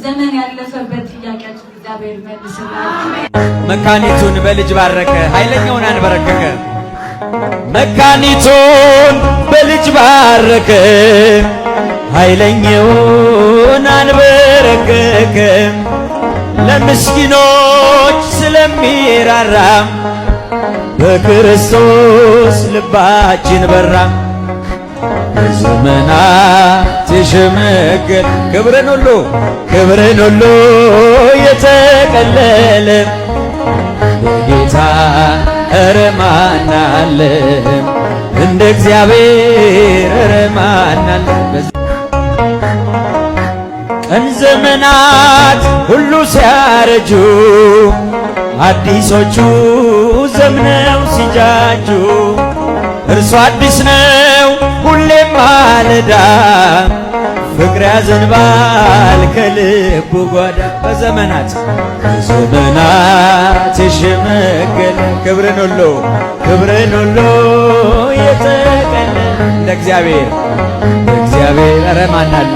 ዘመን ያለፈበት ጥያቄያችን እግዚአብሔር መልስላችሁ። መካኒቱን በልጅ ባረከ፣ ኃይለኛውን አንበረከከ። መካኒቱን በልጅ ባረከ፣ ኃይለኛውን አንበረከከ። ለምስኪኖች ስለሚራራ በክርስቶስ ልባችን በራ። በዘመናት የሸመገለ ክብርን ሁሉ የተቀለለ በጌታ ኧረ ማን አለ እንደ እግዚአብሔር? ኧረ ማን አለ? ቀን ዘመናት ሁሉ ሲያረጁ አዲሶቹ ዘምነው ሲጃጁ እርሱ አዲስ ነው ሁሌም ማለዳ ፍቅር ያዘንባል ከልቡ ጓዳ። በዘመናት የሸመገለ ክብርን ሁሉ የተቀለለ እንደ እግዚአብሔር ኧረ ማን አለ?